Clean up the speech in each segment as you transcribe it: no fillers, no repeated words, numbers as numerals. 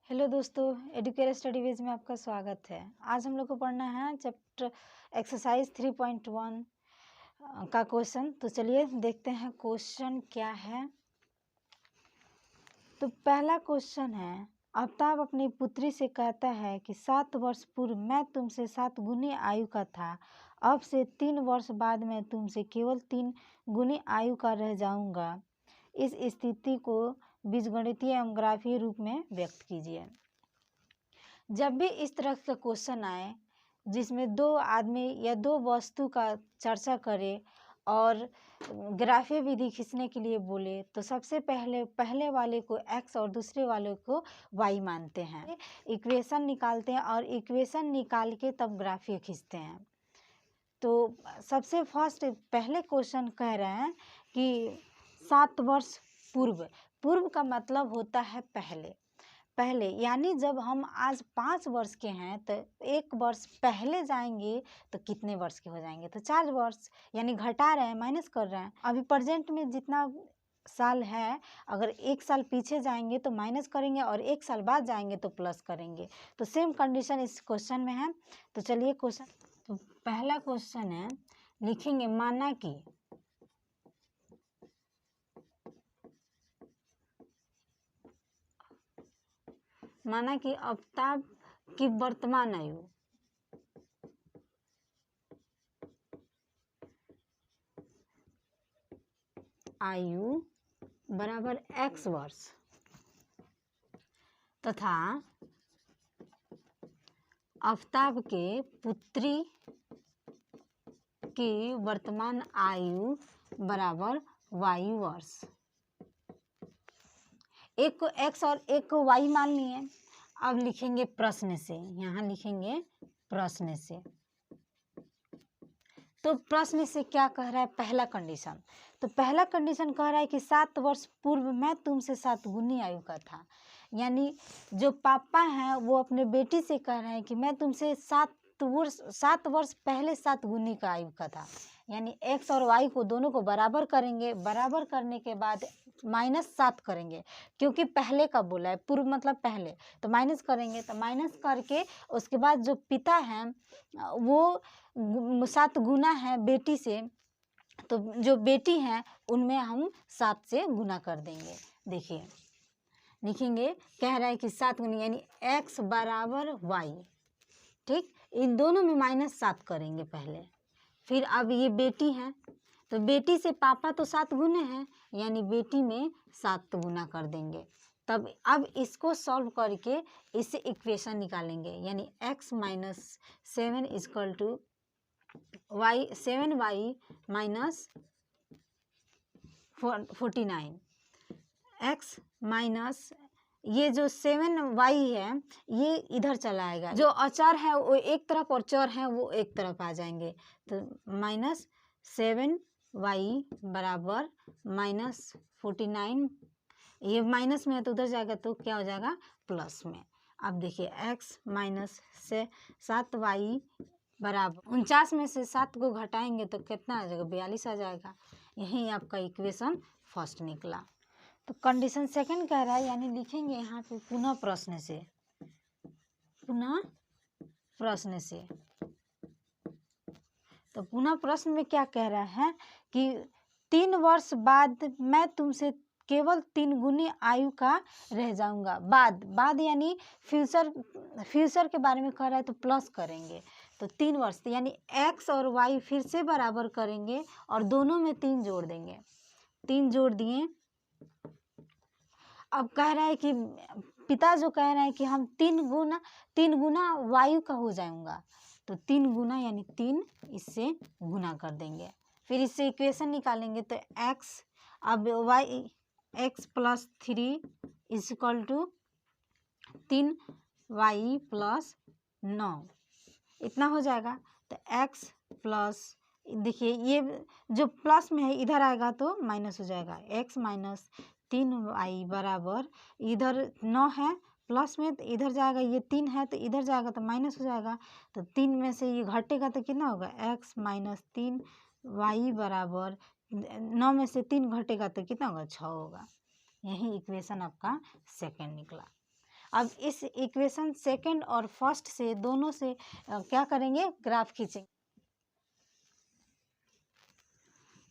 Hello दोस्तों, Educare study veg में आपका स्वागत है। आज हम लोग को पढ़ना है चैप्टर एक्सरसाइज 3.1 का क्वेश्चन। तो चलिए देखते हैं क्वेश्चन क्या है। तो पहला क्वेश्चन है, आफ्ताब अपनी पुत्री से कहता है कि 7 वर्ष पूर्व मैं तुमसे 7 गुनी आयु का था, अब से 3 वर्ष बाद मैं तुमसे केवल 3 गुनी आयु का रह जाऊंगा। इस स्थिति को बीजगणितीय एवं ग्राफीय रूप में व्यक्त कीजिए। जब भी इस तरह का क्वेश्चन आए जिसमें दो आदमी या दो वस्तु का चर्चा करे और ग्राफीय विधि खींचने के लिए बोले, तो सबसे पहले वाले को x और दूसरे वाले को y मानते हैं। इक्वेशन निकालते हैं और इक्वेशन निकाल के तब ग्राफीय खींचते हैं। तो सबसे फर्स्ट पहले क्वेश्चन कह रहे हैं कि 7 वर्ष पूर्व का मतलब होता है पहले, यानी जब हम आज 5 वर्ष के हैं तो 1 वर्ष पहले जाएंगे तो कितने वर्ष के हो जाएंगे? तो 4 वर्ष, यानी घटा रहे हैं, माइनस कर रहे हैं। अभी प्रेजेंट में जितना साल है, अगर 1 साल पीछे जाएंगे तो माइनस करेंगे और 1 साल बाद जाएंगे तो प्लस करेंगे। तो सेम कंडीशन इस क्वेश्चन में है। तो चलिए क्वेश्चन, तो पहला क्वेश्चन है, लिखेंगे माना कि आफ्ताब की वर्तमान आयु बराबर x वर्ष तथा आफ्ताब के पुत्री की वर्तमान आयु बराबर y वर्ष। एक को x और एक को y मान लिए। अब लिखेंगे प्रश्न से, यहाँ लिखेंगे प्रश्न से। तो प्रश्न से क्या कह रहा है? पहला कंडीशन, तो पहला कंडीशन कह रहा है कि 7 वर्ष पूर्व मैं तुमसे 7 गुनी आयु का था। यानी जो पापा हैं वो अपने बेटी से कह रहे हैं कि मैं तुमसे 7 वर्ष पहले 7 गुनी का आयु का था। यानी x और y को दोनों को बराबर करेंगे, बराबर करने के बाद -7 करेंगे, क्योंकि पहले का बोला है, पूर्व मतलब पहले, तो माइनस करेंगे। तो माइनस करके उसके बाद जो पिता हैं वो 7 गुना है बेटी से, तो जो बेटी हैं उनमें हम 7 से गुना कर देंगे। देखिए लिखेंगे, कह रहा है कि 7 गुना यानी x बराबर y, ठीक। इन दोनों में -7 करेंगे पहले। फिर अब ये बेटी है, तो बेटी से पापा तो 7 गुने हैं, यानी बेटी में 7 गुना कर देंगे। तब अब इसको सॉल्व करके इससे इक्वेशन निकालेंगे, यानी x - 7 equal to y 7y minus 49, x minus ये जो 7y है ये इधर चला आएगा, जो अचर है वो एक तरफ और चर है वो एक तरफ आ जाएंगे। तो -7y बराबर -49, ये माइनस में है तो उधर जाएगा तो क्या हो जाएगा? प्लस में। अब देखिए x माइनस से 7y बराबर 49 में से 7 को घटाएंगे तो कितना आ जाएगा? 42 आ जाएगा। यही आपका इक्वेशन फर्स्ट निकला। तो कंडीशन सेकंड कह रहा है, यानी लिखेंगे यहाँ पे पुनः प्रश्न से। तो पुनः प्रश्न में क्या कह रहा है कि 3 वर्ष बाद मैं तुमसे केवल 3 गुनी आयु का रह जाऊंगा। बाद यानी फ्यूचर के बारे में कह रहा है, तो प्लस करेंगे। तो 3 वर्ष यानी x और y फिर से बराबर करेंगे और दोनों में 3 जोड़ देंगे। 3 जोड़ दिए। अब कह रहा है कि पिता जो कह रहे हैं कि हम 3 गुना वायु का हो जाऊंगा, तो 3 गुना यानी 3 इससे गुना कर देंगे। फिर इससे इक्वेशन निकालेंगे, तो x अब x plus 3 equal to 3y plus 9, इतना हो जाएगा। तो x प्लस, देखिए ये जो प्लस में है इधर आएगा तो माइनस हो जाएगा। x माइनस 3y बराबर, इधर 9 है प्लस में तो इधर जाएगा, ये 3 है तो इधर जाएगा तो माइनस हो जाएगा। तो 3 में से ये घटेगा तो कितना होगा? x माइनस 3y बराबर 9 में से 3 घटेगा तो कितना होगा? 6 होगा। यही इक्वेशन आपका सेकंड निकला। अब इस इक्वेशन सेकंड और फर्स्ट से दोनों से क्या करेंगे, ग्राफ खींचेंगे।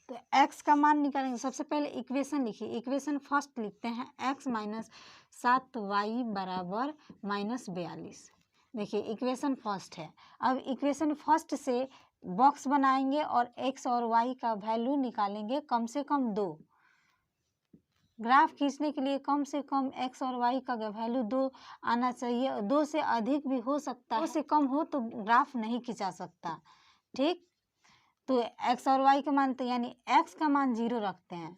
तो x का मान निकालेंगे। सबसे पहले इक्वेशन लिखिए, इक्वेशन फर्स्ट लिखते हैं x माइनस 7y बराबर -42। देखिए इक्वेशन फर्स्ट है। अब इक्वेशन फर्स्ट से बॉक्स बनाएंगे और x और y का वैल्यू निकालेंगे, कम से कम 2। ग्राफ खींचने के लिए कम से कम x और y का वैल्यू 2 आना चाहिए। 2 से अधिक भी हो सकता है, 2 से कम हो तो ग्राफ नहीं खींचा सकता। ठीक, तो x और y का मान, तो यानी x का मान 0 रखते हैं।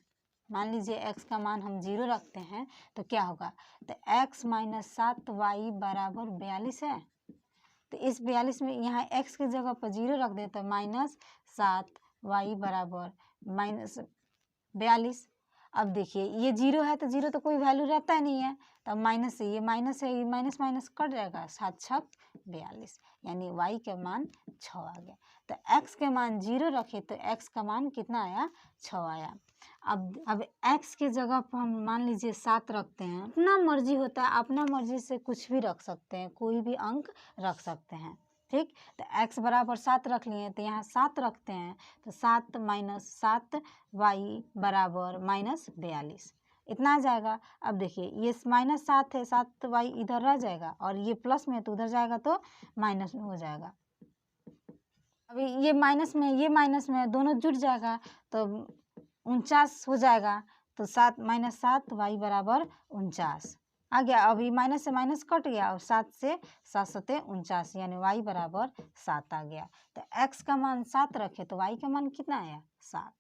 मान लीजिए x का मान हम 0 रखते हैं तो क्या होगा, तो x माइनस 7y बराबर 42 है। तो इस 42 में यहाँ x की जगह पर 0 रख देते हैं, -7y बराबर -42। अब देखिए ये 0 है तो 0 तो कोई वैल्यू रहता ही नहीं है, तब माइनस से ये माइनस है, ये माइनस माइनस कट जाएगा, 7 छक 42, यानी y के मान 6 आ गया। तो x के मान 0 रखे तो x का मान कितना आया, 6 आया। अब x की जगह पर हम मान लीजिए 7 रखते हैं। अपना मर्जी होता है, अपना मर्जी से कुछ भी रख सकते हैं, कोई भी अंक रख सकते हैं। ठीक, तो x बराबर 7 रख लिए, तो यहाँ 7 रखते हैं, तो 7 माइनस 7y बराबर -42, इतना आ जाएगा। अब देखिए ये -7 है, 7y इधर रह जाएगा और ये प्लस में तो उधर जाएगा तो माइनस में हो जाएगा। अभी ये माइनस में दोनों जुड़ जाएगा तो 49 हो जाएगा। तो 7 माइनस 7y बराबर 49 आ गया। अभी माइनस से माइनस कट गया और 7 से 7 सते 49, यानी y बराबर 7 आ गया। तो x का मान 7 रखे तो y का मान कितना आया, 7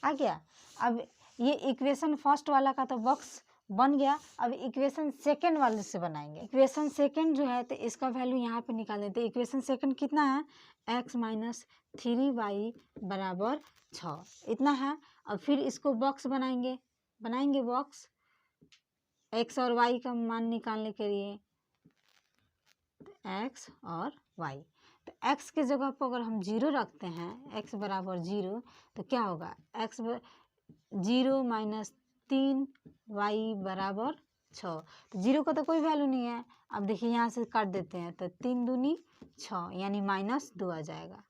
आ गया। अब ये इक्वेशन फर्स्ट वाला का तो बॉक्स बन गया। अब इक्वेशन सेकंड वाले से बनाएंगे। इक्वेशन सेकंड जो है तो इसका वैल्यू यहाँ पे निकाल देते हैं। इक्वेशन सेकंड कितना है, x माइनस 3y बराबर 6, इतना है। अब फिर इसको बॉक्स बनाएंगे बॉक्स x और y का मान निकालने के लिए, x और y। तो x के जगह पर अगर हम 0 रखते हैं, x बराबर 0, तो क्या होगा, x 0 माइनस 3y बराबर 6। तो 0 का तो कोई वैल्यू नहीं है। अब देखिए यहाँ से काट देते हैं तो 3 दूनी 6, यानी -2 आ जाएगा।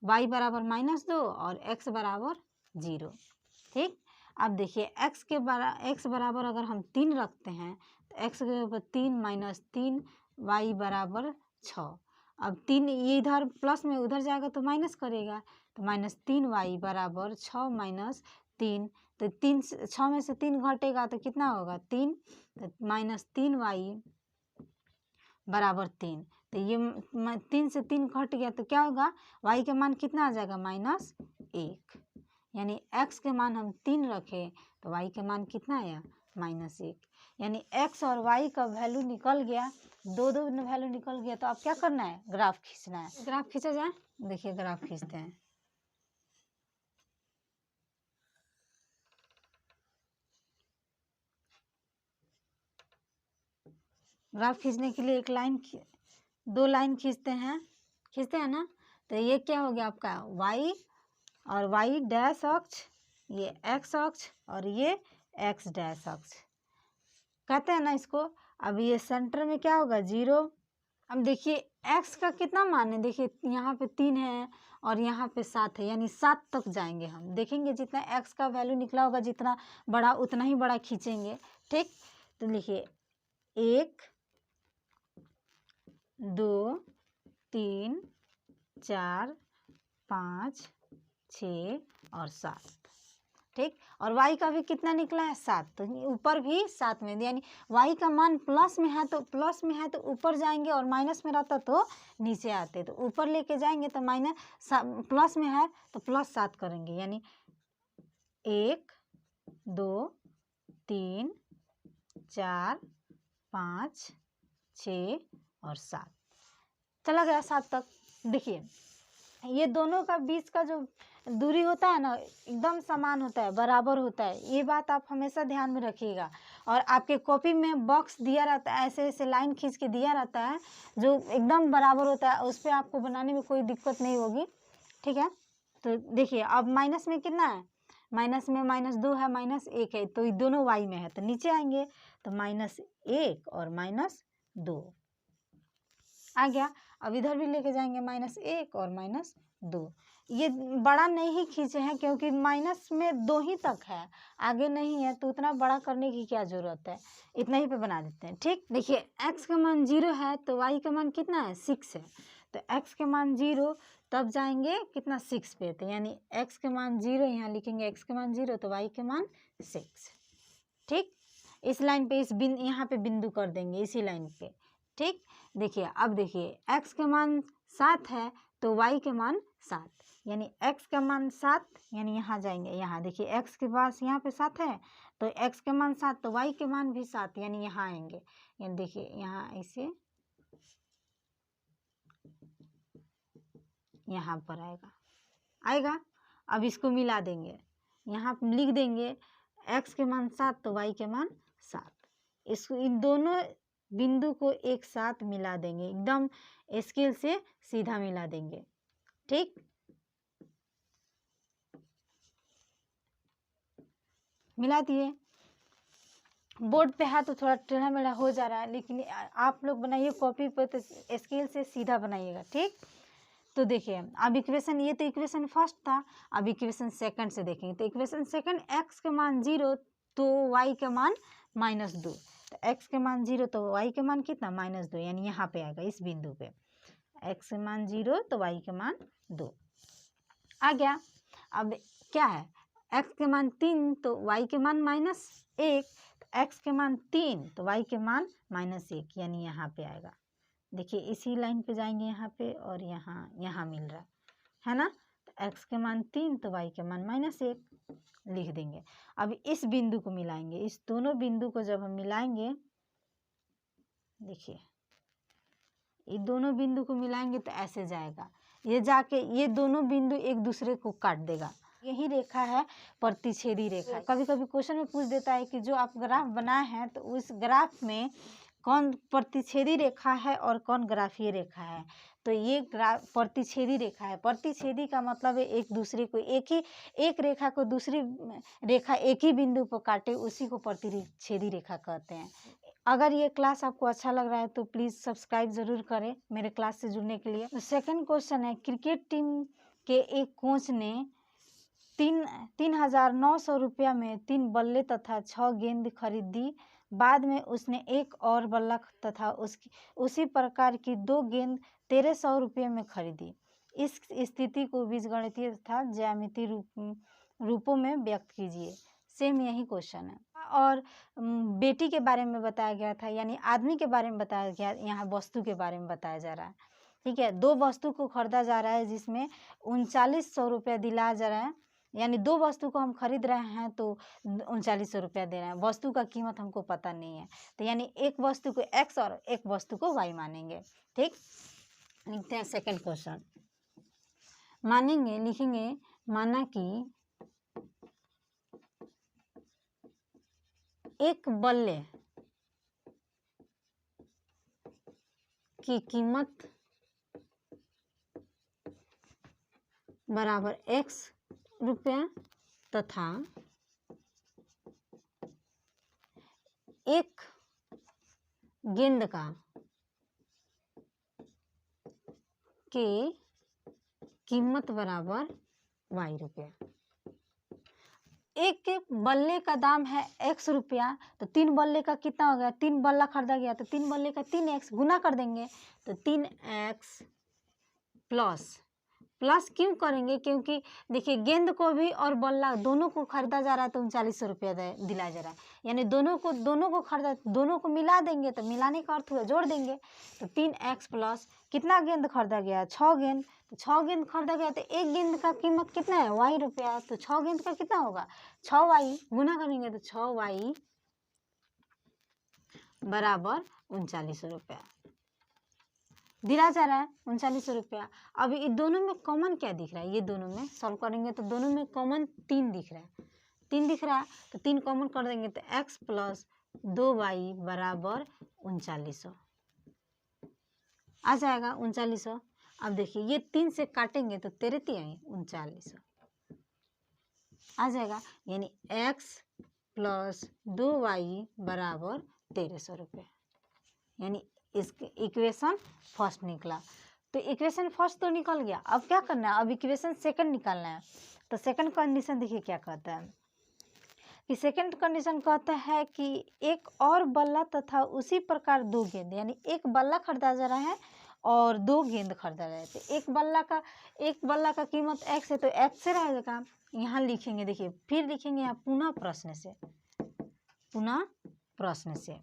y बराबर -2 और x बराबर 0। ठीक, अब देखिए x बराबर अगर हम 3 रखते हैं तो x के ऊपर 3 माइनस 3y बराबर 6। अब 3 ये इधर प्लस में उधर जाएगा तो माइनस करेगा, तो -3y बराबर 6 माइनस 3। तो 6 में से 3 घटेगा तो कितना होगा, 3, तो -3y बराबर 3। तो ये 3 से 3 घट गया तो क्या होगा, y के मान कितना आ जाएगा, -1, यानी x के मान हम 3 रखे तो y के मान कितना आया, -1, यानी x और y का वैल्यू निकल गया, दो वैल्यू निकल गया। तो अब क्या करना है, ग्राफ खींचना है। ग्राफ खींचा जाए, देखिए ग्राफ खींचते हैं। ग्राफ खींचने के लिए दो लाइन खींचते हैं ना। तो ये क्या हो गया आपका, y और y डैश अक्ष, ये x अक्ष और ये x डैश अक्ष कहते हैं ना इसको। अब ये सेंटर में क्या होगा, 0। अब देखिए x का कितना मान है, देखिए यहाँ पे 3 है और यहाँ पे 7 है, यानी 7 तक जाएंगे। हम देखेंगे जितना x का वैल्यू निकला होगा जितना बड़ा, उतना ही बड़ा खींचेंगे। ठीक, तो लिखिए 1 2 3 4 5 6 और 7। ठीक, और y का भी कितना निकला है, 7, तो ऊपर भी 7 में, यानी y का मान प्लस में है तो ऊपर जाएंगे और माइनस में रहता तो नीचे आते। तो ऊपर लेके जाएंगे तो प्लस में है तो +7 करेंगे, यानी 1 2 3 4 5 6 और 7 चला गया 7 तक। देखिए ये दोनों का बीच का जो दूरी होता है ना, एकदम समान होता है, बराबर होता है। ये बात आप हमेशा ध्यान में रखिएगा। और आपके कॉपी में बॉक्स दिया रहता है, ऐसे ऐसे लाइन खींच के दिया रहता है जो एकदम बराबर होता है, उस पर आपको बनाने में कोई दिक्कत नहीं होगी। ठीक है, तो देखिए अब माइनस में कितना है, माइनस में -2 है, -1 है, तो ये दोनों y में है, तो नीचे आएंगे तो -1 और -2 आ गया। अब इधर भी लेके जाएंगे -1 और -2। ये बड़ा नहीं खींचे हैं क्योंकि माइनस में 2 ही तक है, आगे नहीं है, तो उतना बड़ा करने की क्या ज़रूरत है, इतना ही पे बना देते हैं। ठीक, देखिए x का मान 0 है तो y का मान कितना है, 6 है, तो x के मान 0 तब जाएंगे कितना, 6 पे, तो यानी x के मान 0 यहाँ लिखेंगे, x के मान 0 तो y के मान 6। ठीक, इस लाइन पे इस यहाँ पे बिंदु कर देंगे, इसी लाइन पे। ठीक, देखिए अब देखिए x के मान 7 है तो y के मान 7, यानी x का मान 7, यानी यहाँ जाएंगे, यहाँ देखिए x के पास यहाँ पे 7 है तो x के मान 7 तो y के मान भी 7, यानी यहाँ आएंगे, यानी देखिए यहाँ ऐसे यहाँ पर आएगा। अब इसको मिला देंगे, यहाँ लिख देंगे x के मान 7 तो y के मान 7। इसको इन दोनों बिंदु को एक साथ मिला देंगे, एकदम स्केल से सीधा मिला देंगे। ठीक, मिला दिए। बोर्ड पे है तो थोड़ा टेढ़ा मेढ़ा हो जा रहा है, लेकिन आप लोग बनाइए कॉपी पर तो स्केल से सीधा बनाइएगा। ठीक, तो देखिए अब इक्वेशन, ये तो इक्वेशन फर्स्ट था, अब इक्वेशन सेकंड से देखेंगे। तो इक्वेशन सेकंड, x के मान 0 तो y के मान -2, तो x के मान 0 तो y के मान कितना, -2, यानी यहाँ पे आएगा, इस बिंदु पे x के मान 0 तो y के मान 2 आ गया। अब क्या है, x के मान 3 तो y के मान -1, x के मान 3 तो y के मान -1, यानी यहाँ पे आएगा। देखिए इसी लाइन पे जाएंगे यहाँ पे, और यहाँ मिल रहा है ना, तो x के मान 3 तो y के मान -1 लिख देंगे। अब इस बिंदु को मिलाएंगे, इस दोनों बिंदु को जब हम मिलाएंगे, देखिए ये दोनों बिंदु को मिलाएंगे तो ऐसे जाएगा, ये जाके ये दोनों बिंदु एक दूसरे को काट देगा। यही रेखा है प्रतिच्छेदी रेखा। कभी कभी क्वेश्चन में पूछ देता है कि जो आप ग्राफ बनाए हैं तो उस ग्राफ में कौन प्रतिच्छेदी रेखा है और कौन ग्राफीय रेखा है, तो ये प्रतिच्छेदी रेखा है। प्रतिच्छेदी का मतलब है एक दूसरे को, एक रेखा को दूसरी रेखा एक ही बिंदु पर काटे, उसी को प्रतिच्छेदी रेखा कहते हैं। अगर ये क्लास आपको अच्छा लग रहा है तो प्लीज़ सब्सक्राइब ज़रूर करें मेरे क्लास से जुड़ने के लिए। सेकंड क्वेश्चन है, क्रिकेट टीम के एक कोच ने 3,900 रुपया में 3 बल्ले तथा 6 गेंद खरीदी। बाद में उसने एक और बल्ला तथा उसी प्रकार की 2 गेंद 1,300 रुपये में खरीदी। इस स्थिति को बीजगणितीय तथा ज्यामितीय रूपों में व्यक्त कीजिए। सेम यही क्वेश्चन है, और बेटी के बारे में बताया गया था, यानी आदमी के बारे में बताया गया, यहाँ वस्तु के बारे में बताया जा रहा है। ठीक है, 2 वस्तु को खरीदा जा रहा है जिसमें 3900 रुपया दिलाया जा रहा है, यानी 2 वस्तु को हम खरीद रहे हैं तो 3900 रुपया दे रहे हैं, वस्तु का कीमत हमको पता नहीं है, तो यानी एक वस्तु को x और एक वस्तु को y मानेंगे। ठीक, लिखते हैं सेकंड क्वेश्चन। मानेंगे, लिखेंगे, माना कि एक बल्ले की कीमत बराबर x रुपया तथा एक गेंद का के कीमत बराबर y रुपया। एक बल्ले का दाम है x रुपया, तो 3 बल्ले का कितना हो गया, 3 बल्ला खरीदा गया तो 3 बल्ले का 3x गुना कर देंगे, तो 3x प्लस क्यों करेंगे, क्योंकि देखिए गेंद को भी और बल्ला दोनों को खरीदा जा रहा है तो 3900 रुपया दिलाया जा रहा है, यानी दोनों को खरीदा, दोनों को मिला देंगे, तो मिलाने का अर्थ हुआ जोड़ देंगे, तो 3x प्लस कितना गेंद खरीदा गया, 6 गेंद, तो 6 गेंद खरीदा गया तो एक गेंद का कीमत कितना है, y रुपया, तो 6 गेंद का कितना होगा, 6y गुना करेंगे तो 6y बराबर 3900 रुपया दिला जा रहा है, 3900 रुपया। अब ये दोनों में कॉमन क्या दिख रहा है, ये दोनों में सॉल्व करेंगे तो दोनों में कॉमन 3 दिख रहा है, 3 दिख रहा है, तो 3 कॉमन कर देंगे तो x प्लस 2y बराबर 3900 आ जाएगा, 3900। अब देखिए ये 3 से काटेंगे तो 3 3900 आ जाएगा, यानी x प्लस 2y बराबर 1300 रुपये, यानी इसके इक्वेशन फर्स्ट निकला। तो इक्वेशन फर्स्ट तो निकल गया, अब क्या करना है, अब इक्वेशन सेकंड निकालना है। तो सेकंड कंडीशन देखिए क्या कहता है कि सेकंड कंडीशन कहता है कि एक और बल्ला तथा उसी प्रकार दो गेंद, यानी एक बल्ला खरीदा जा रहा है और दो गेंद खरीदा जा रहा है। तो एक बल्ला का कीमत x है, तो x से रहेगा, यहाँ लिखेंगे, देखिए फिर लिखेंगे यहाँ पुनः प्रश्न से, पुनः प्रश्न से।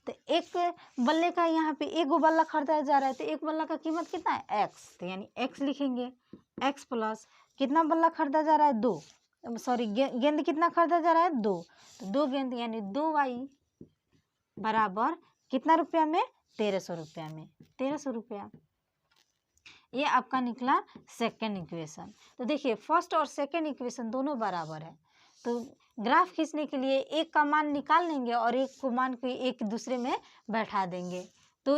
तो एक बल्ले का यहाँ पे एक बल्ला खरीदा जा रहा है, तो एक बल्ला का कीमत कितना है x, तो यानी x लिखेंगे, x प्लस कितना बल्ला खरीदा जा रहा है, दो, सॉरी गेंद कितना खरीदा जा रहा है, दो, तो दो गेंद यानी 2y बराबर कितना रुपया में, 1300 रुपया में, 1300 रुपया। ये आपका निकला सेकेंड इक्वेशन। तो देखिए फर्स्ट और सेकेंड इक्वेशन दोनों बराबर है, तो ग्राफ खींचने के लिए एक का मान निकाल लेंगे और एक को मान को एक दूसरे में बैठा देंगे, तो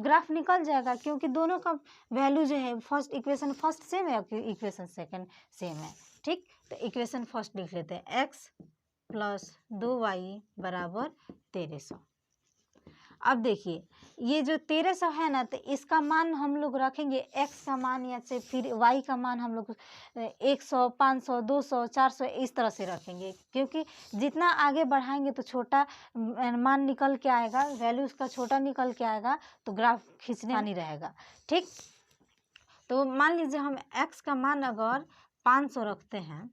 ग्राफ निकल जाएगा, क्योंकि दोनों का वैल्यू जो है फर्स्ट इक्वेशन फर्स्ट सेम है, इक्वेशन सेकंड सेम है। ठीक, तो इक्वेशन फर्स्ट लिख लेते हैं, x प्लस 2y बराबर 1300। अब देखिए ये जो 1300 है ना, तो इसका मान हम लोग रखेंगे x का मान, या से फिर y का मान हम लोग 100, 500, 200, 400 इस तरह से रखेंगे, क्योंकि जितना आगे बढ़ाएंगे तो छोटा मान निकल के आएगा, वैल्यू उसका छोटा निकल के आएगा, तो ग्राफ खींचने नहीं रहेगा। ठीक, तो मान लीजिए हम x का मान अगर 500 रखते हैं,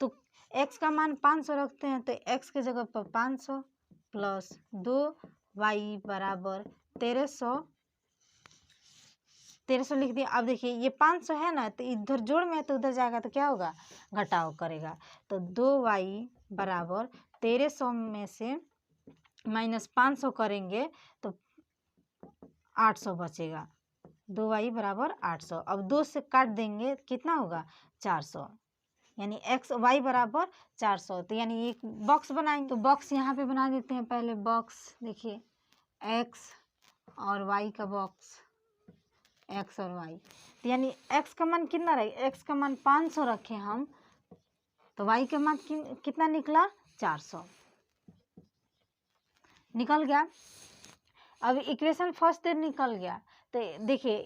तो x का मान 500 रखते हैं, तो x के जगह पर 500 प्लस 2y बराबर 1300 लिख दिया। अब देखिए ये 500 है ना, तो इधर जोड़ में है तो उधर जाएगा तो क्या होगा, घटाव करेगा, तो 2y बराबर 1300 में से माइनस 500 करेंगे तो 800 बचेगा, 2y बराबर 800। अब 2 से काट देंगे कितना होगा, 400, यानी x y बराबर 400। तो यानी एक बॉक्स बनाएंगे, तो बॉक्स यहाँ पे बना देते हैं पहले, बॉक्स देखिए x और y का बॉक्स, x और y, तो यानी x का मान कितना रहे, x का मान 500 रखे हम, तो y का मान कितना निकला, 400 निकल गया। अब इक्वेशन फर्स्ट निकल गया, तो देखिए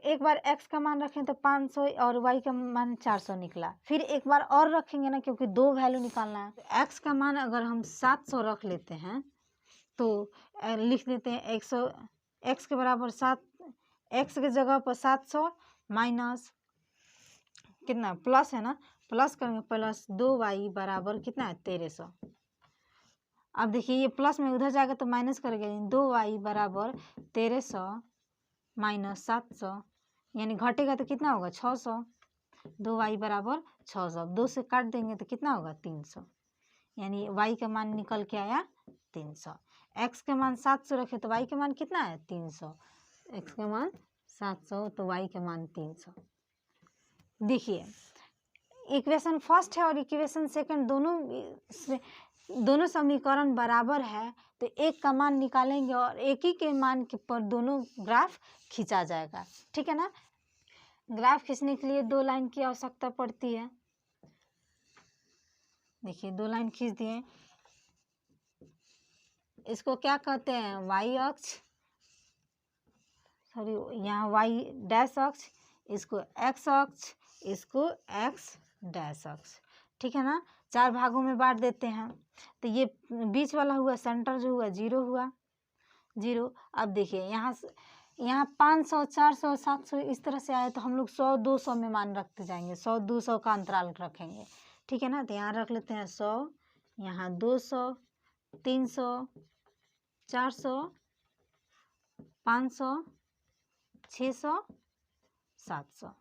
एक बार x का मान रखें तो 500 और y का मान 400 निकला, फिर एक बार और रखेंगे ना, क्योंकि दो वैल्यू निकालना है। तो x का मान अगर हम 700 रख लेते हैं, तो लिख देते हैं 100, x के बराबर 7, x के जगह पर 700 माइनस कितना, प्लस है ना, प्लस करेंगे, प्लस 2y बराबर कितना है, 1300। अब देखिए ये प्लस में उधर जाएगा तो माइनस करेंगे, 2y बराबर 1300 माइनस 700, यानी घटेगा तो कितना होगा, 600, 2y बराबर 600। 2 से काट देंगे तो कितना होगा, 300, यानी y का मान निकल के आया 300। x का मान 700 रखे तो y का मान कितना है, 300, x का मान 700 तो y का मान 300। देखिए इक्वेशन फर्स्ट है और इक्वेशन सेकंड दोनों समीकरण बराबर है, तो एक का मान निकालेंगे और एक ही के मान के पर दोनों ग्राफ खींचा जाएगा। ठीक है ना, ग्राफ खींचने के लिए 2 लाइन की आवश्यकता पड़ती है। देखिए 2 लाइन खींच दिए, इसको क्या कहते हैं, y अक्ष, सॉरी यहाँ y डैश अक्ष, इसको x अक्ष, इसको x डैश अक्ष। ठीक है ना, 4 भागों में बांट देते हैं, तो ये बीच वाला हुआ सेंटर जो हुआ 0 हुआ, 0। अब देखिए यहाँ 500, 400, 700 इस तरह से आए, तो हम लोग 100, 200 में मान रखते जाएंगे, 100, 200 का अंतराल रखेंगे। ठीक है ना, तो यहाँ रख लेते हैं 100, यहाँ 200, 300, 400, 500, 600, 700।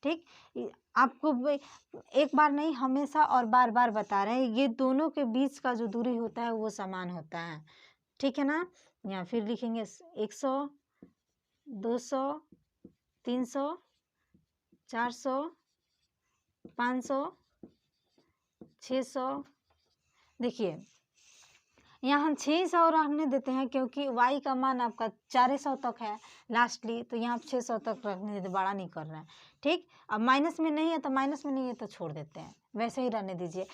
ठीक, आपको एक बार नहीं हमेशा और बार बार बता रहे हैं, ये दोनों के बीच का जो दूरी होता है वो समान होता है। ठीक है ना, यहाँ फिर लिखेंगे 100, 200, 300, 400, 500, 600। देखिए यहाँ हम 600 रखने देते हैं क्योंकि y का मान आपका 400 तक है लास्टली, तो यहाँ 600 तक रखने देते, बड़ा नहीं कर रहे हैं। ठीक, अब माइनस में नहीं है तो माइनस में नहीं है तो छोड़ देते हैं, वैसे ही रहने दीजिए।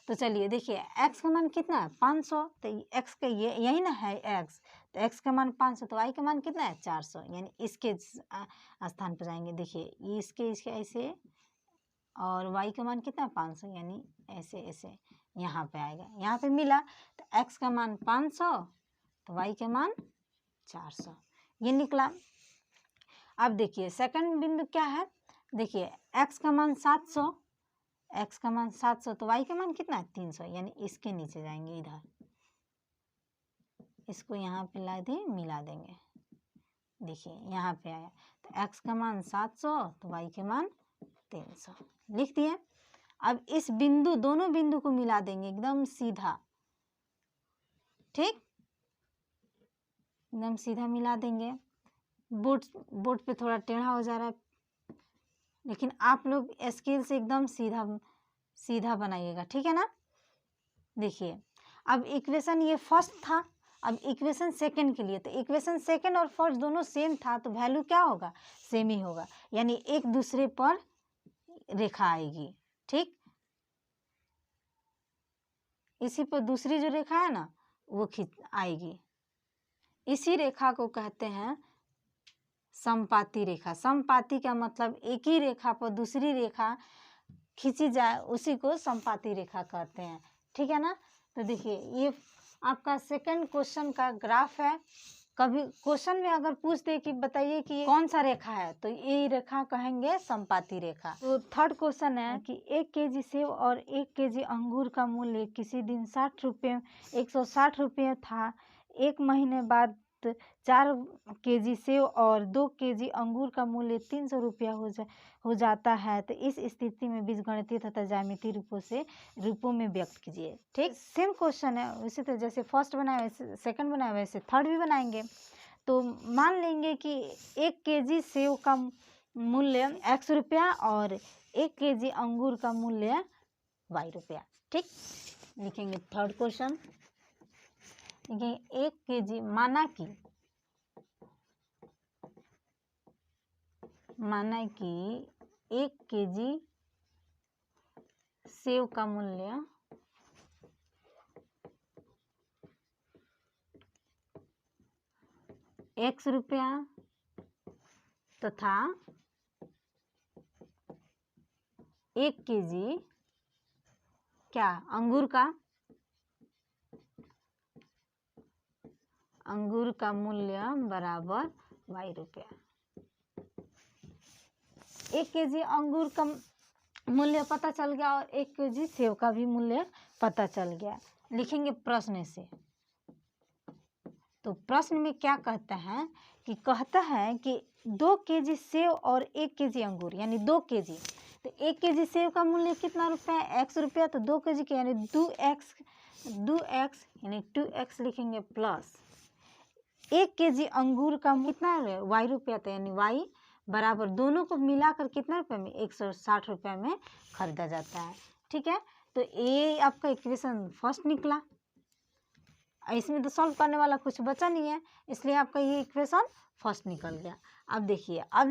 तो चलिए देखिए x का मान कितना है 500, तो x का ये यही ना है x, तो x का मान 500, तो y का मान कितना है 400, यानी इसके स्थान पर जाएंगे। देखिए इसके ऐसे, और y का मान कितना है 500, यानी ऐसे ऐसे यहाँ पे आएगा, यहाँ पे मिला, तो x का मान 500 तो y का मान 400, ये निकला। अब देखिए सेकंड बिंदु क्या है, देखिए x का मान 700, x का मान 700 तो y का मान कितना है 300, यानी इसके नीचे जाएंगे, इधर इसको यहाँ पे ला दे मिला देंगे। देखिए यहाँ पे आया, तो x का मान 700 तो y के मान 300 लिख दिए। अब इस बिंदु, दोनों बिंदु को मिला देंगे एकदम सीधा। ठीक, एकदम सीधा मिला देंगे। बोर्ड पे थोड़ा टेढ़ा हो जा रहा है, लेकिन आप लोग स्केल से एकदम सीधा सीधा बनाइएगा, ठीक है ना। देखिए अब इक्वेशन ये फर्स्ट था, अब इक्वेशन सेकंड के लिए, तो इक्वेशन सेकंड और फर्स्ट दोनों सेम था, तो वैल्यू क्या होगा, सेम ही होगा, यानी एक दूसरे पर रेखा आएगी। ठीक, इसी पर दूसरी जो रेखा है ना वो खींच आएगी, इसी रेखा को कहते हैं समपाती रेखा। समपाती का मतलब एक ही रेखा पर दूसरी रेखा खींची जाए, उसी को समपाती रेखा कहते हैं। ठीक है ना। तो देखिए ये आपका सेकंड क्वेश्चन का ग्राफ है। कभी क्वेश्चन में अगर पूछ दे कि बताइए कि कौन सा रेखा है, तो ये रेखा कहेंगे समपाती रेखा। तो थर्ड क्वेश्चन है कि 1 केजी सेब और 1 केजी अंगूर का मूल्य किसी दिन 60 रुपये 160 रुपये था। एक महीने बाद 4 केजी सेब और 2 केजी अंगूर का मूल्य 300 रुपया हो जाता है। तो इस स्थिति में बीजगणितीय तथा ज्यामितीय रूपों में व्यक्त कीजिए। ठीक, सेम क्वेश्चन है, वैसे तो जैसे फर्स्ट बनाया वैसे सेकंड बनाया वैसे थर्ड भी बनाएंगे। तो मान लेंगे कि 1 केजी सेब का मूल्य x रुपया और 1 केजी अंगूर का मूल्य y रुपया। ठीक, लिखेंगे थर्ड क्वेश्चन। देखिए 1 केजी माना कि 1 केजी सेब का मूल्य x रुपया तथा 1 केजी क्या अंगूर का मूल्य बराबर y रुपया। 1 केजी अंगूर का मूल्य पता चल गया और 1 केजी सेब का भी मूल्य पता चल गया। लिखेंगे प्रश्न से। तो प्रश्न में क्या कहता है कि 2 केजी सेब और 1 केजी अंगूर यानी 2 केजी। तो 1 केजी सेब का मूल्य कितना रुपया है x रुपया, तो 2 केजी के यानी 2x यानी 2x लिखेंगे प्लस 1 केजी अंगूर का कितना है y रुपया, तो यानी y बराबर दोनों को मिलाकर कितना रुपये में 160 रुपये में खरीदा जाता है। ठीक है, तो ये आपका इक्वेशन फर्स्ट निकला। इसमें तो सॉल्व करने वाला कुछ बचा नहीं है, इसलिए आपका ये इक्वेशन फर्स्ट निकल गया। अब देखिए अब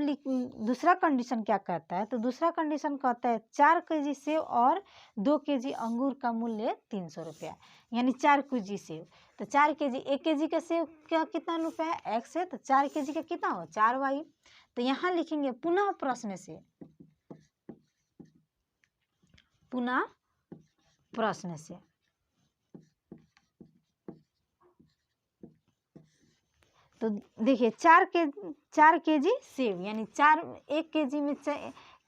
दूसरा कंडीशन क्या कहता है, तो दूसरा कंडीशन कहता है 4 केजी सेब और 2 केजी अंगूर का मूल्य 300 रुपया, यानी 4 केजी सेब। तो 4 केजी 1 केजी का सेब का कितना रुपया है x है, तो 4 केजी का कितना हो 4y। तो यहाँ लिखेंगे पुनः प्रश्न से तो देखिए 4 केजी सेब यानी 1 केजी में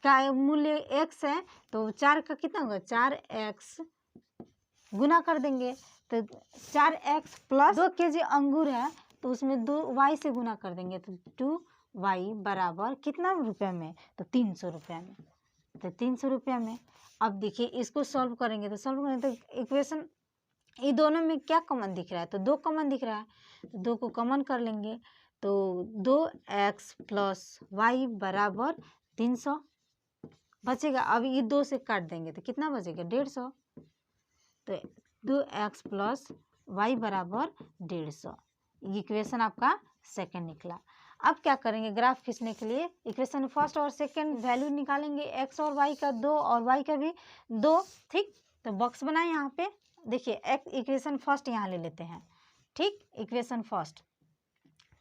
का मूल्य x है, तो 4 का कितना होगा 4x गुना कर देंगे, तो 4x प्लस 2 केजी अंगूर है तो उसमें 2y से गुना कर देंगे, तो 2y बराबर कितना रुपया में, तो 300 रुपया में। तो 300 रुपया में अब देखिए इसको सॉल्व करेंगे, तो इक्वेशन ये दोनों में क्या कॉमन दिख रहा है, तो 2 कॉमन दिख रहा है, तो 2 को कॉमन कर लेंगे, तो 2x प्लस y बराबर 300 बचेगा। अब ये 2 से काट देंगे तो कितना बचेगा 150। तो 2x प्लस y बराबर 150। इक्वेशन आपका सेकंड निकला। अब क्या करेंगे, ग्राफ खींचने के लिए इक्वेशन फर्स्ट और सेकंड वैल्यू निकालेंगे, x और y का 2 और y का भी 2। ठीक, तो बॉक्स बनाए यहाँ पे। देखिए x इक्वेशन फर्स्ट यहाँ ले लेते हैं। ठीक, इक्वेशन फर्स्ट,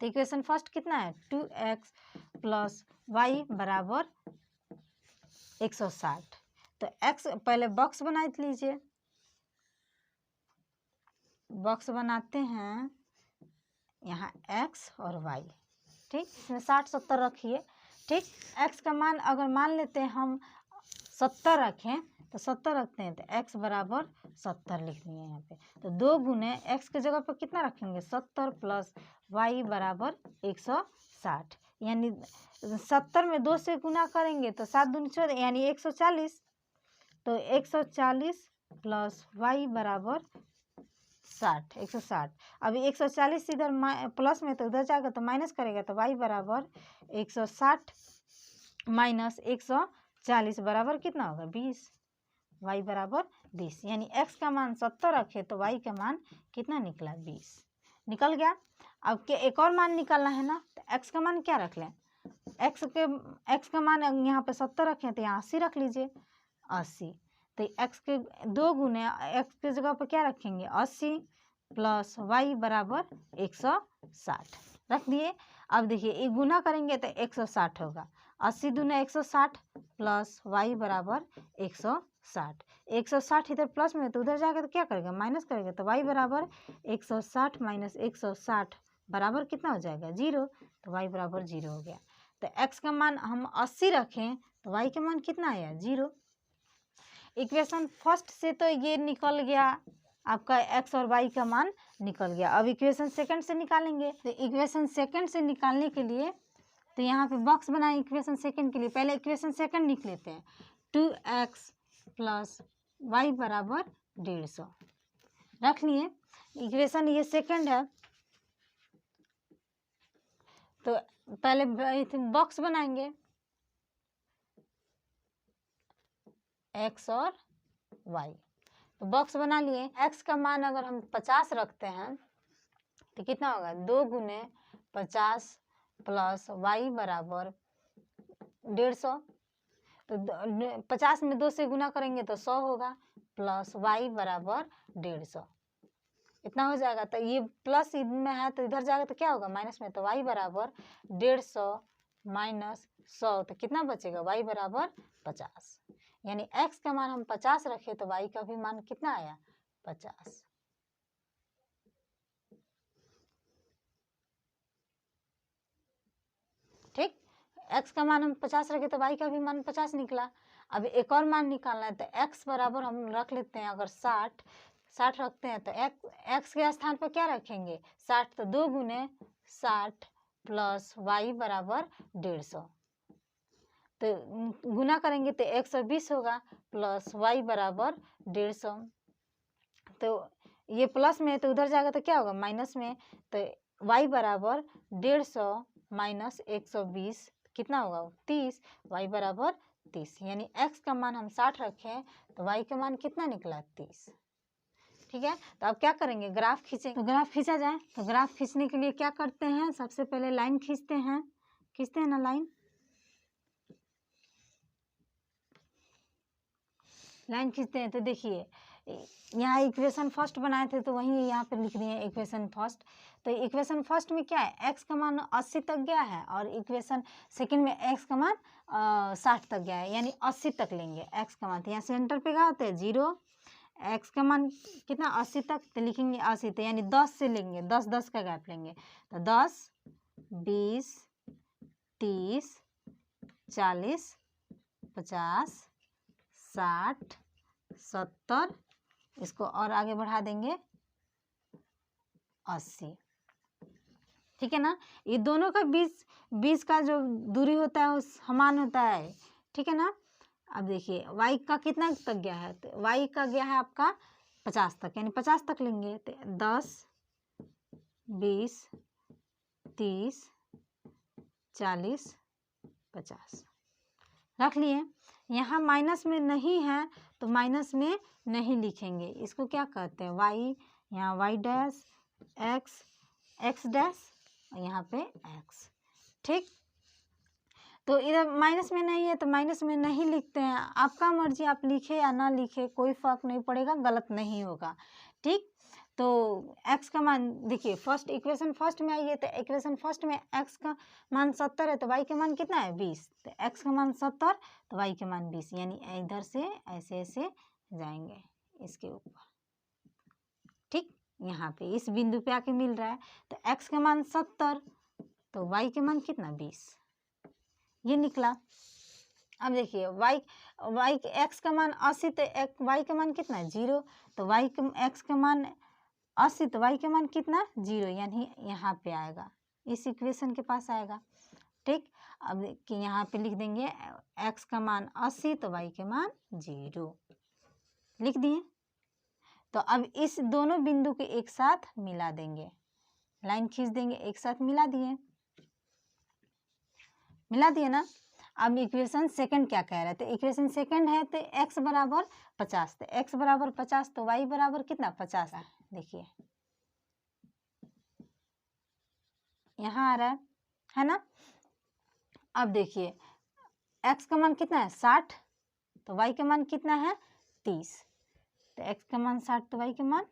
तो इक्वेशन फर्स्ट कितना है 2x प्लस वाई बराबर 160। तो x पहले बॉक्स बना लीजिए, बॉक्स बनाते हैं यहाँ x और y। ठीक, इसमें 60 70 रखिए। ठीक, x का मान अगर मान लेते हैं हम 70 रखें तो 70 रखते हैं तो x बराबर 70 लिख दिए यहाँ पे। तो 2 गुने x के जगह पर कितना रखेंगे 70 प्लस y बराबर 160, यानी 70 में 2 से गुना करेंगे तो 7 दूनी 14 यानी 140। तो 140 प्लस y बराबर 60, 160। अभी 140 इधर प्लस में तो उधर जाएगा तो माइनस करेगा तो y बराबर 160 माइनस 140 बराबर कितना होगा 20। y बराबर 20, यानी x का मान 70 रखे तो y का मान कितना निकला 20 निकल गया। अब के एक और मान निकालना है ना, तो x का मान क्या रख लें, x का मान यहाँ पे 70 रखें तो यहाँ 80 रख लीजिए 80। तो x के 2 गुने x के जगह पर क्या रखेंगे 80 प्लस y बराबर 160 रख दिए। अब देखिए ये गुना करेंगे तो 160 होगा, 80 दूना 160 प्लस y बराबर 160। 160 इधर प्लस में तो उधर जाकर तो क्या करेगा माइनस करेगा तो y बराबर 160 माइनस 160 बराबर कितना हो जाएगा 0। तो y बराबर 0 हो गया। तो x का मान हम 80 रखें तो y का मान कितना आया 0। इक्वेशन फर्स्ट से तो ये निकल गया आपका x और y का मान निकल गया। अब इक्वेशन सेकंड से निकालेंगे। तो इक्वेशन सेकंड से निकालने के लिए तो यहाँ पे बॉक्स बनाए इक्वेशन सेकंड के लिए। पहले इक्वेशन सेकंड लिख लेते हैं 2x प्लस वाई बराबर 150 रख लिए। इक्वेशन ये सेकंड है तो पहले बॉक्स बनाएंगे x और y। तो बॉक्स बना लिए। x का मान अगर हम 50 रखते हैं तो कितना होगा 2 गुने 50 प्लस y बराबर 150। तो 50 में 2 से गुना करेंगे तो 100 होगा प्लस y बराबर 150 इतना हो जाएगा। तो ये प्लस में है तो इधर जाएगा तो क्या होगा माइनस में, तो y बराबर 150 माइनस 100 तो कितना बचेगा y बराबर 50। यानी x का मान हम 50 रखे तो y का भी मान कितना आया 50। ठीक, x का मान हम 50 रखे तो y का भी मान 50 निकला। अब एक और मान निकालना है तो x बराबर हम रख लेते हैं, अगर 60 रखते हैं तो x के स्थान पर क्या रखेंगे 60। तो 2 गुने 60 प्लस y बराबर 150। तो गुना करेंगे तो 120 होगा प्लस y बराबर 150। तो ये प्लस में तो उधर जाएगा तो क्या होगा माइनस में, तो y बराबर 150 माइनस 120 कितना होगा 30। y बराबर 30, यानी x का मान हम 60 रखें तो y का मान कितना निकला 30। ठीक है, तो अब क्या करेंगे ग्राफ खींचेंगे। तो ग्राफ खींचा जाए। तो ग्राफ खींचने के लिए क्या करते हैं, सबसे पहले लाइन खींचते हैं ना लाइन खींचते हैं। तो देखिए यहाँ इक्वेशन फर्स्ट बनाए थे तो वहीं यहाँ पे लिख दिए इक्वेशन फर्स्ट। तो इक्वेशन फर्स्ट में क्या है x का मान 80 तक गया है और इक्वेशन सेकंड में x का मान 60 तक गया है, यानी 80 तक लेंगे x का मान। तो यहाँ सेंटर पे क्या होता है 0, x का मान कितना 80 तक तो लिखेंगे 80, तो यानी 10 से लेंगे, 10 का गैप लेंगे। तो 10 20 30 40 50 60 70, इसको और आगे बढ़ा देंगे 80। ठीक है ना, ये दोनों का 20 का जो दूरी होता है वो समान होता है। ठीक है ना। अब देखिए y का कितना तक गया है, तो y का गया है आपका 50 तक, यानी 50 तक लेंगे। तो 10 20 30 40 50 रख लिए। यहाँ माइनस में नहीं है तो माइनस में नहीं लिखेंगे, इसको क्या कहते हैं y यहाँ y dash x x dash और यहाँ पे एक्स। ठीक, तो इधर माइनस में नहीं है तो माइनस में नहीं लिखते हैं, आपका मर्जी, आप लिखे या ना लिखे कोई फर्क नहीं पड़ेगा, गलत नहीं होगा। ठीक, तो x का मान देखिए, फर्स्ट इक्वेशन फर्स्ट में आइए, तो इक्वेशन फर्स्ट में x का मान 70 है तो y का मान कितना है 20, तो x का मान 70 तो y का मान 20, यानी इधर से ऐसे ऐसे जाएंगे इसके ऊपर। ठीक, यहाँ पे इस बिंदु पे आके मिल रहा है, तो x का मान 70 तो y के मान कितना 20, ये निकला। अब देखिए y x का मान 80 तो y का मान कितना 0, तो x का मान 80 तो y का मान कितना 0, यानी यहाँ पे आएगा, इस इक्वेशन के पास आएगा। ठीक, अब कि यहाँ पे लिख देंगे x का मान 80 तो y के मान 0 लिख दिए। तो अब इस दोनों बिंदु के एक साथ मिला देंगे, लाइन खींच देंगे, एक साथ मिला दिए ना। अब इक्वेशन सेकंड क्या कह रहे थे, इक्वेशन सेकंड है तो x बराबर 50, तो x बराबर 50 तो y बराबर कितना 50 है, देखिए यहाँ आ रहा है ना। अब देखिए x का मान कितना है 60 तो y का मान कितना है 30, तो x का मान 60 तो y का मान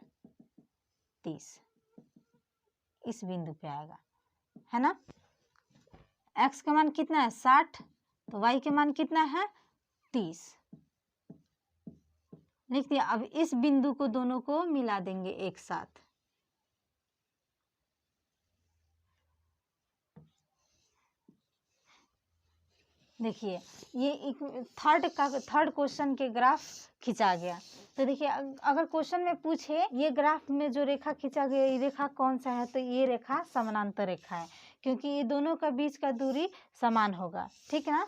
30, इस बिंदु पे आएगा, है ना। x का मान कितना है 60 तो y के मान कितना है 30, लिख दिया। अब इस बिंदु को दोनों को मिला देंगे एक साथ, देखिए ये थर्ड क्वेश्चन के ग्राफ खिंचा गया। तो देखिए अगर क्वेश्चन में पूछे ये ग्राफ में जो रेखा खींचा गया ये रेखा कौन सा है, तो ये रेखा समानांतर रेखा है, क्योंकि ये दोनों का बीच का दूरी समान होगा। ठीक है ना,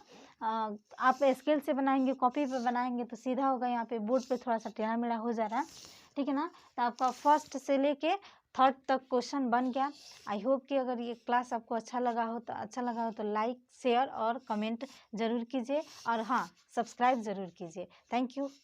आप स्केल से बनाएंगे, कॉपी पे बनाएंगे तो सीधा होगा, यहाँ पे बोर्ड पे थोड़ा सा टेढ़ा मेढ़ा हो जा रहा है। ठीक है ना, तो आपका फर्स्ट से लेके थर्ड तक क्वेश्चन बन गया। आई होप कि अगर ये क्लास आपको अच्छा लगा हो तो लाइक शेयर और कमेंट ज़रूर कीजिए, और हाँ सब्सक्राइब ज़रूर कीजिए। Thank you.